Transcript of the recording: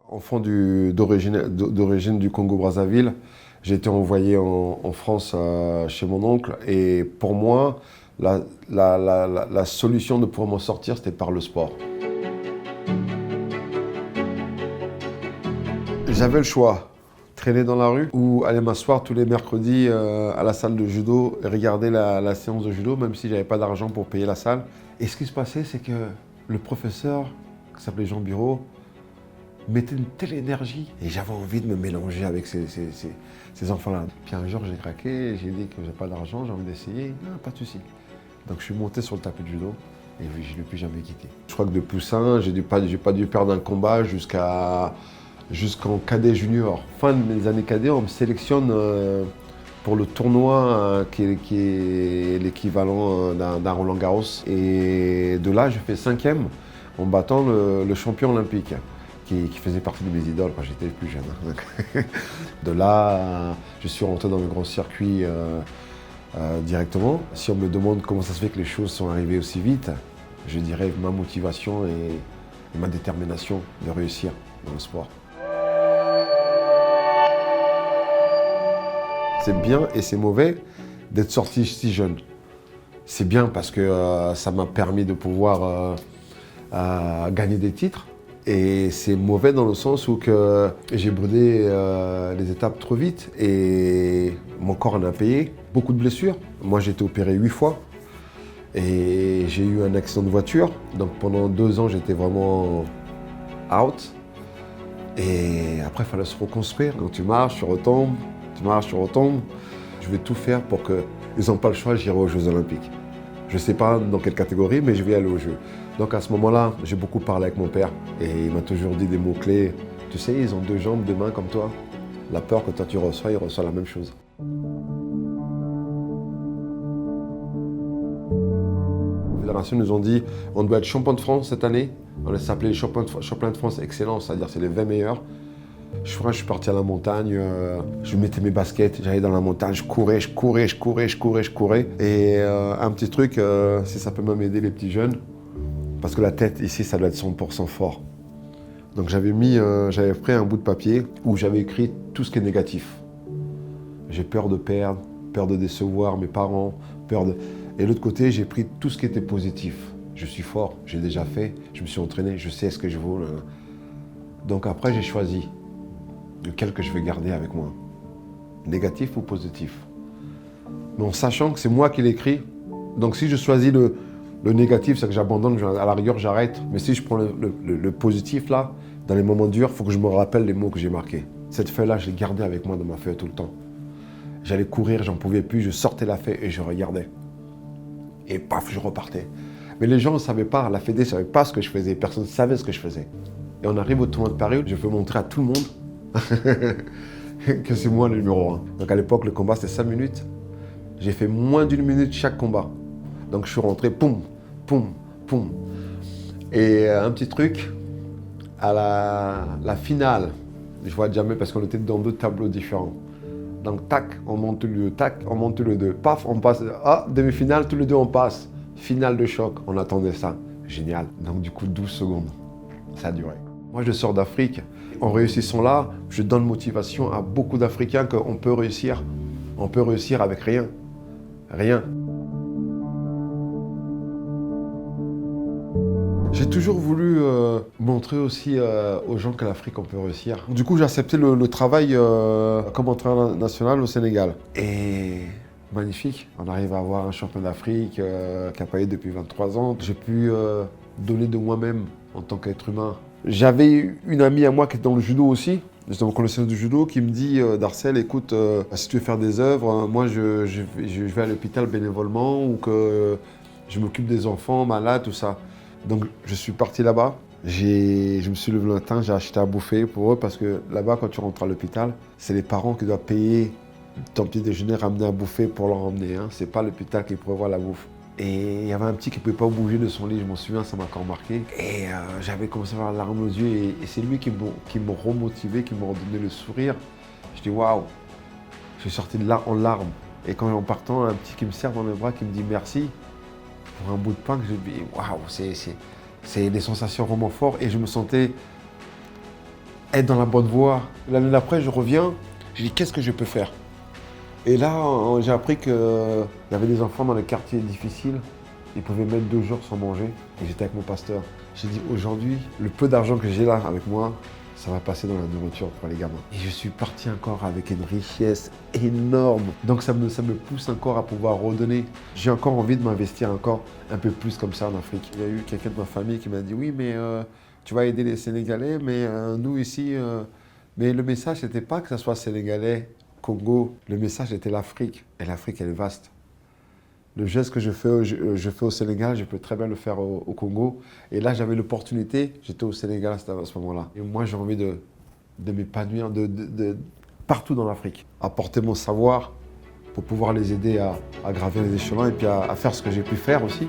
Enfant d'origine du Congo-Brazzaville, j'ai été envoyé en France chez mon oncle. Et pour moi, la solution de pouvoir m'en sortir, c'était par le sport. J'avais le choix, traîner dans la rue ou aller m'asseoir tous les mercredis à la salle de judo et regarder la séance de judo, même si j'avais pas d'argent pour payer la salle. Et ce qui se passait, c'est que le professeur, qui s'appelait Jean Bureau, mettait une telle énergie et j'avais envie de me mélanger avec ces enfants-là. Puis un jour, j'ai craqué, j'ai dit que j'ai pas d'argent, j'ai envie d'essayer. Non, pas de souci. Donc je suis monté sur le tapis de judo et je ne l'ai plus jamais quitté. Je crois que de poussin, j'ai pas dû perdre un combat jusqu'en cadet junior. Fin de mes années cadet, on me sélectionne pour le tournoi qui est l'équivalent d'un Roland Garros. Et de là, je fais 5e en battant le champion olympique. Qui faisait partie de mes idoles quand j'étais plus jeune. De là, je suis rentré dans le grand circuit directement. Si on me demande comment ça se fait que les choses sont arrivées aussi vite, je dirais ma motivation et ma détermination de réussir dans le sport. C'est bien et c'est mauvais d'être sorti si jeune. C'est bien parce que ça m'a permis de pouvoir gagner des titres. Et c'est mauvais dans le sens où que j'ai brûlé les étapes trop vite et mon corps en a payé. Beaucoup de blessures. Moi, j'ai été opéré 8 fois et j'ai eu un accident de voiture. Donc pendant 2 ans, j'étais vraiment out. Et après, il fallait se reconstruire. Quand tu marches, tu retombes, tu marches, tu retombes. Je vais tout faire pour qu'ils n'ont pas le choix, j'irai aux Jeux Olympiques. Je ne sais pas dans quelle catégorie, mais je vais aller aux Jeux. Donc à ce moment-là, j'ai beaucoup parlé avec mon père et il m'a toujours dit des mots-clés. Tu sais, ils ont 2 jambes, 2 mains comme toi. La peur que toi tu reçois, il reçoit la même chose. La fédération nous ont dit on doit être champion de France cette année. On s'appelait champion de France excellent, c'est-à-dire c'est les 20 meilleurs. Je suis parti à la montagne, je mettais mes baskets, j'allais dans la montagne, je courais. Et un petit truc, si ça peut même aider les petits jeunes, parce que la tête ici, ça doit être 100% fort. Donc j'avais pris un bout de papier où j'avais écrit tout ce qui est négatif. J'ai peur de perdre, peur de décevoir mes parents, Et de l'autre côté, j'ai pris tout ce qui était positif. Je suis fort, j'ai déjà fait, je me suis entraîné, je sais ce que je vaux. Donc après, j'ai choisi lequel que je vais garder avec moi. Négatif ou positif. Mais en sachant que c'est moi qui l'écris. Donc si je choisis le négatif, c'est que j'abandonne, à la rigueur, j'arrête. Mais si je prends le positif, là, dans les moments durs, il faut que je me rappelle les mots que j'ai marqués. Cette feuille-là, je l'ai gardée avec moi dans ma feuille tout le temps. J'allais courir, j'en pouvais plus, je sortais la feuille et je regardais. Et paf, je repartais. Mais les gens ne savaient pas, la Fédé ne savait pas ce que je faisais, personne ne savait ce que je faisais. Et on arrive au tournoi de Paris, je veux montrer à tout le monde que c'est moi le numéro 1. Donc à l'époque, le combat, c'était 5 minutes. J'ai fait moins d'1 minute chaque combat. Donc je suis rentré, poum, poum, poum. Et un petit truc, à la finale, je vois jamais parce qu'on était dans 2 tableaux différents. Donc tac, on monte tous les 2, tac, on monte tous les 2. Paf, on passe, demi-finale, tous les 2 on passe. Finale de choc, on attendait ça. Génial. Donc du coup, 12 secondes, ça a duré. Moi, je sors d'Afrique. En réussissant là, je donne motivation à beaucoup d'Africains qu'on peut réussir. On peut réussir avec rien. Rien. J'ai toujours voulu montrer aussi aux gens qu'en Afrique, on peut réussir. Du coup, j'ai accepté le travail comme entraîneur national au Sénégal. Et magnifique. On arrive à avoir un champion d'Afrique qui a payé depuis 23 ans. J'ai pu donner de moi-même en tant qu'être humain. J'avais une amie à moi qui était dans le judo aussi, j'étais en connaissance du judo, qui me dit Darcel, écoute, si tu veux faire des œuvres, moi je vais à l'hôpital bénévolement ou que je m'occupe des enfants malades, tout ça. Donc je suis parti là-bas, je me suis levé le matin, j'ai acheté à bouffer pour eux parce que là-bas, quand tu rentres à l'hôpital, c'est les parents qui doivent payer ton petit déjeuner, ramener à bouffer pour leur emmener. Hein. C'est pas l'hôpital qui prévoit la bouffe. Et il y avait un petit qui ne pouvait pas bouger de son lit, je m'en souviens, ça m'a encore marqué. Et j'avais commencé à avoir la larme aux yeux et c'est lui qui m'a remotivé, qui m'a redonné le sourire. Je dis waouh, je suis sorti de là en larmes. Et quand en partant, un petit qui me serre dans les bras, qui me dit merci pour un bout de pain, que je dis waouh, c'est des sensations vraiment fortes. Et je me sentais être dans la bonne voie. L'année d'après, je reviens, je dis qu'est-ce que je peux faire? Et là, j'ai appris qu'il y avait des enfants dans les quartiers difficiles. Ils pouvaient mettre 2 jours sans manger. Et j'étais avec mon pasteur. J'ai dit aujourd'hui, le peu d'argent que j'ai là avec moi, ça va passer dans la nourriture pour les gamins. Et je suis parti encore avec une richesse énorme. Donc ça me pousse encore à pouvoir redonner. J'ai encore envie de m'investir encore un peu plus comme ça en Afrique. Il y a eu quelqu'un de ma famille qui m'a dit oui, mais tu vas aider les Sénégalais, mais nous ici, mais le message n'était pas que ce soit Sénégalais, Congo. Le message était l'Afrique. Et l'Afrique, elle est vaste. Le geste que je fais au Sénégal, je peux très bien le faire au Congo. Et là, j'avais l'opportunité, j'étais au Sénégal à ce moment-là. Et moi, j'ai envie de m'épanouir partout dans l'Afrique. Apporter mon savoir pour pouvoir les aider à gravir les échelons et puis à faire ce que j'ai pu faire aussi.